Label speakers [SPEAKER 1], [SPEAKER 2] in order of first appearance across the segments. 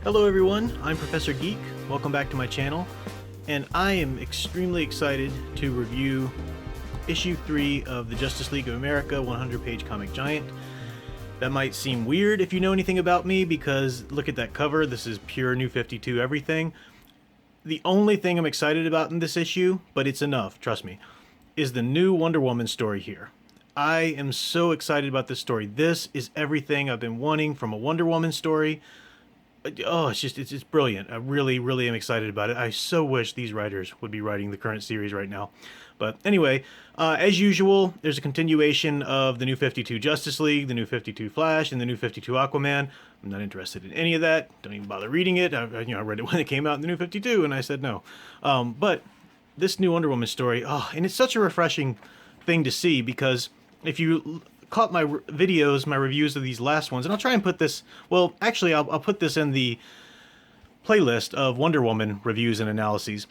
[SPEAKER 1] Hello everyone, I'm Professor Geek. Welcome back to my channel, and I am extremely excited to review issue 3 of the Justice League of America 100-page comic giant. That might seem weird if you know anything about me, because look at that cover. This is pure New 52 everything. The only thing I'm excited about in this issue, but it's enough, trust me, is the new Wonder Woman story here. I am so excited about this story. This is everything I've been wanting from a Wonder Woman story. Oh, it's brilliant. I really am excited about it. I so wish these writers would be writing the current series right now. But anyway, as usual, there's a continuation of the New 52 Justice League, the New 52 Flash, and the New 52 Aquaman. I'm not interested in any of that. Don't even bother reading it. I read it when it came out in the New 52, and I said no. But this new Wonder Woman story, and it's such a refreshing thing to see, because if you caught my videos, my reviews of these last ones, and I'll try and put this, well, actually, I'll put this in the playlist of Wonder Woman reviews and analyses.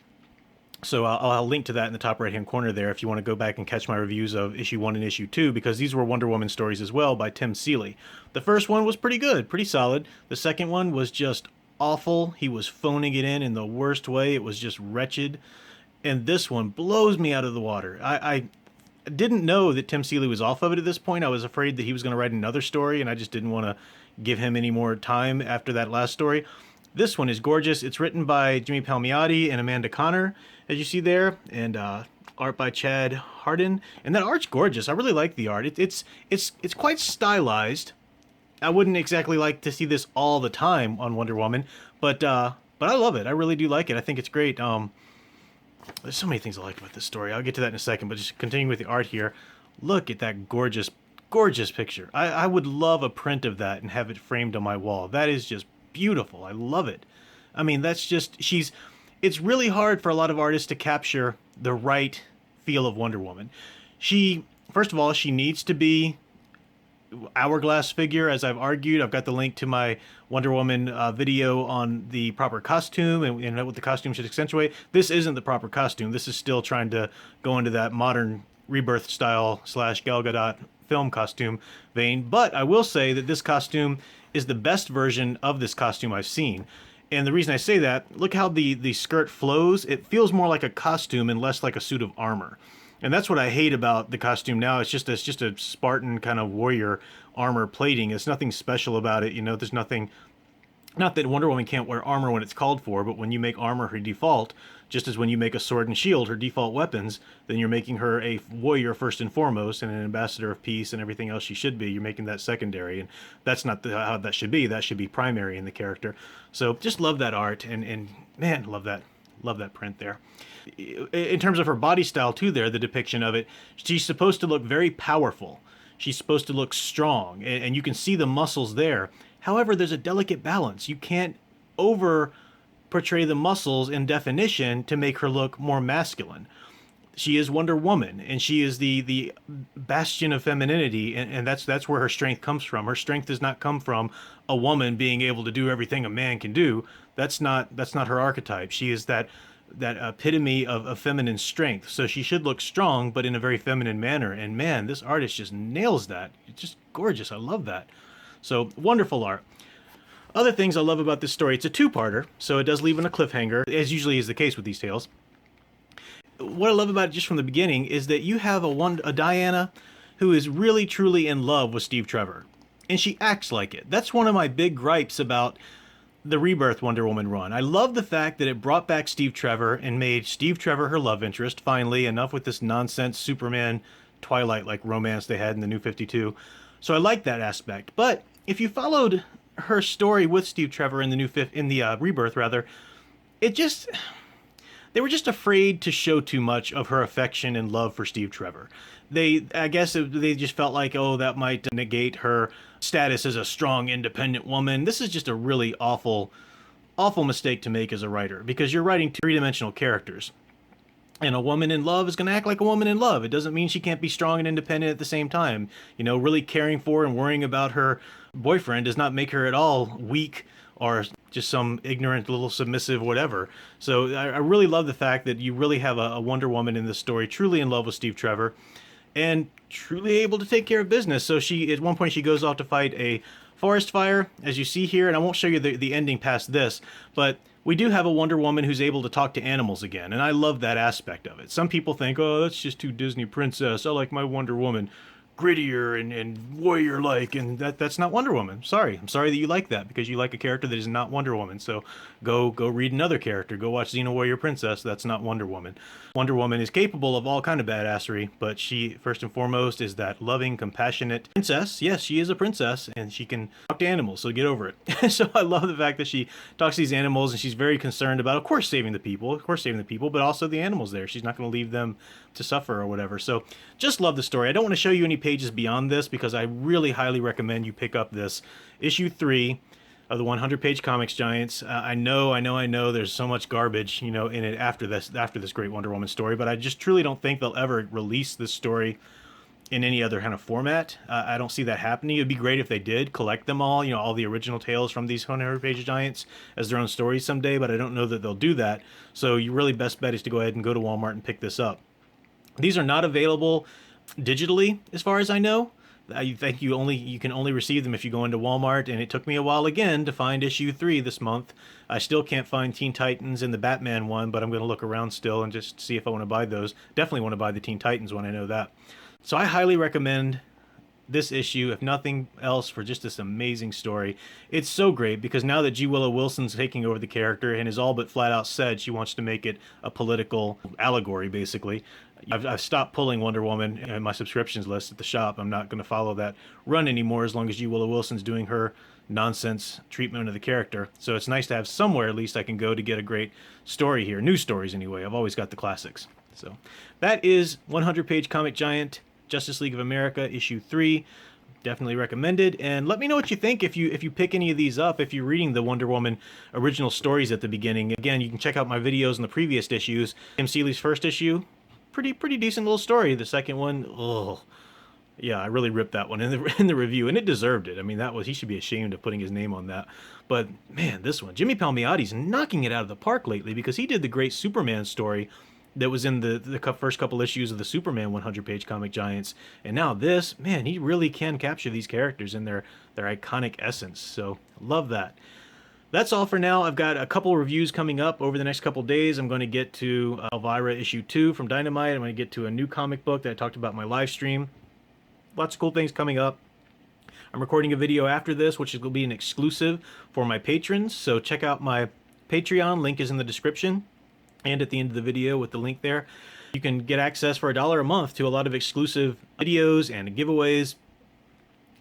[SPEAKER 1] So I'll link to that in the top right-hand corner there if you want to go back and catch my reviews of issue 1 and issue 2, because these were Wonder Woman stories as well by Tim Seeley. The first one was pretty good, pretty solid. The second one was just awful. He was phoning it in the worst way. It was just wretched. And this one blows me out of the water. I didn't know that Tim Seeley was off of it at this point. I was afraid that he was going to write another story, and I just didn't want to give him any more time after that last story. This one is gorgeous. It's written by Jimmy Palmiotti and Amanda Connor, as you see there, and art by Chad Hardin. And that art's gorgeous. I really like the art. It's quite stylized. I wouldn't exactly like to see this all the time on Wonder Woman, but I love it. I really do like it. I think it's great. There's so many things I like about this story. I'll get to that in a second, but just continuing with the art here. Look at that gorgeous, gorgeous picture. I would love a print of that and have it framed on my wall. That is just beautiful. I love it. I mean, that's just, it's really hard for a lot of artists to capture the right feel of Wonder Woman. First of all, she needs to be hourglass figure, as I've argued. I've got the link to my Wonder Woman video on the proper costume and what the costume should accentuate. This isn't the proper costume. This is still trying to go into that modern Rebirth style / Gal Gadot film costume vein. But I will say that this costume is the best version of this costume I've seen. And the reason I say that, look how the skirt flows. It feels more like a costume and less like a suit of armor. And that's what I hate about the costume now. It's just a Spartan kind of warrior armor plating. There's nothing special about it. There's nothing, not that Wonder Woman can't wear armor when it's called for, but when you make armor her default, just as when you make a sword and shield her default weapons, then you're making her a warrior first and foremost, and an ambassador of peace and everything else she should be. You're making that secondary, and that's not how that should be. That should be primary in the character. So just love that art, and man, love that print there. In terms of her body style too, the depiction of it, she's supposed to look very powerful. She's supposed to look strong, and you can see the muscles there. However, there's a delicate balance. You can't over portray the muscles in definition to make her look more masculine. She is Wonder Woman, and she is the bastion of femininity, and that's where her strength comes from. Her strength does not come from a woman being able to do everything a man can do. That's not her archetype. She is that epitome of feminine strength. So she should look strong, but in a very feminine manner. And man, this artist just nails that. It's just gorgeous. I love that. So wonderful art. Other things I love about this story, it's a two-parter, so it does leave on a cliffhanger, as usually is the case with these tales. What I love about it just from the beginning is that you have a Diana who is really truly in love with Steve Trevor. And she acts like it. That's one of my big gripes about the Rebirth Wonder Woman run. I love the fact that it brought back Steve Trevor and made Steve Trevor her love interest, finally. Enough with this nonsense Superman Twilight-like romance they had in the New 52. So I like that aspect. But if you followed her story with Steve Trevor in the Rebirth, rather, they were just afraid to show too much of her affection and love for Steve Trevor. I guess they just felt like, oh, that might negate her status as a strong, independent woman. This is just a really awful mistake to make as a writer, because you're writing three-dimensional characters. And a woman in love is going to act like a woman in love. It doesn't mean she can't be strong and independent at the same time. Really caring for and worrying about her boyfriend does not make her at all weak or just some ignorant little submissive whatever. So I really love the fact that you really have a Wonder Woman in this story, truly in love with Steve Trevor, and truly able to take care of business. So at one point she goes off to fight a Forest Fire, as you see here, and I won't show you the ending past this, but we do have a Wonder Woman who's able to talk to animals again, and I love that aspect of it. Some people think, oh, that's just too Disney princess. I like my Wonder Woman grittier and warrior-like, and that's not Wonder Woman. Sorry. I'm sorry that you like that, because you like a character that is not Wonder Woman. So go read another character. Go watch Xena Warrior Princess. That's not Wonder Woman. Wonder Woman is capable of all kind of badassery, but she, first and foremost, is that loving, compassionate princess. Yes, she is a princess, and she can talk to animals, so get over it. So I love the fact that she talks to these animals, and she's very concerned about, of course, saving the people, but also the animals there. She's not going to leave them to suffer or whatever. So just love the story. I don't want to show you any pages beyond this, because I really highly recommend you pick up this issue 3 of the 100-page Comics Giants. I know there's so much garbage, in it after this great Wonder Woman story, but I just truly don't think they'll ever release this story in any other kind of format. I don't see that happening. It'd be great if they did collect them all, all the original tales from these 100-page Giants as their own stories someday, but I don't know that they'll do that. So your really best bet is to go ahead and go to Walmart and pick this up. These are not available digitally, as far as I know. I think you can only receive them if you go into Walmart, and it took me a while again to find issue 3 this month. I still can't find Teen Titans and the Batman one, but I'm going to look around still and just see if I want to buy those. Definitely want to buy the Teen Titans one, I know that. So I highly recommend this issue, if nothing else, for just this amazing story. It's so great because now that G. Willow Wilson's taking over the character and has all but flat out said she wants to make it a political allegory, basically. I've stopped pulling Wonder Woman in my subscriptions list at the shop. I'm not going to follow that run anymore as long as G. Willow Wilson's doing her nonsense treatment of the character. So it's nice to have somewhere at least I can go to get a great story here. New stories anyway. I've always got the classics. So that is 100-page Comic Giant, Justice League of America, issue 3. Definitely recommended. And let me know what you think if you pick any of these up, if you're reading the Wonder Woman original stories at the beginning. Again, you can check out my videos in the previous issues. Tim Seeley's first issue, pretty decent little story. The second one, yeah, I really ripped that one in the review, and it deserved it. I mean, he should be ashamed of putting his name on that. But man, this one, Jimmy Palmiotti's knocking it out of the park lately, because he did the great Superman story that was in the first couple issues of the Superman 100-page Comic Giants, and now this, man, he really can capture these characters in their iconic essence. So love that. That's all for now. I've got a couple reviews coming up over the next couple days. I'm going to get to Elvira issue 2 from Dynamite. I'm going to get to a new comic book that I talked about in my live stream. Lots of cool things coming up. I'm recording a video after this, which will be an exclusive for my patrons. So check out my Patreon. Link is in the description and at the end of the video with the link there. You can get access for $1 a month to a lot of exclusive videos and giveaways.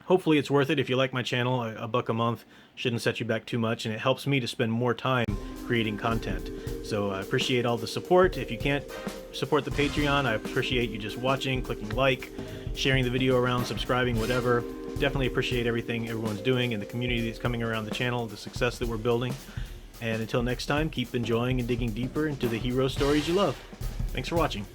[SPEAKER 1] Hopefully it's worth it if you like my channel. $1 a month shouldn't set you back too much, and it helps me to spend more time creating content. So I appreciate all the support. If you can't support the Patreon, I appreciate you just watching, clicking like, sharing the video around, subscribing, whatever. Definitely appreciate everything everyone's doing and the community that's coming around the channel, the success that we're building. And until next time, keep enjoying and digging deeper into the hero stories you love. Thanks for watching.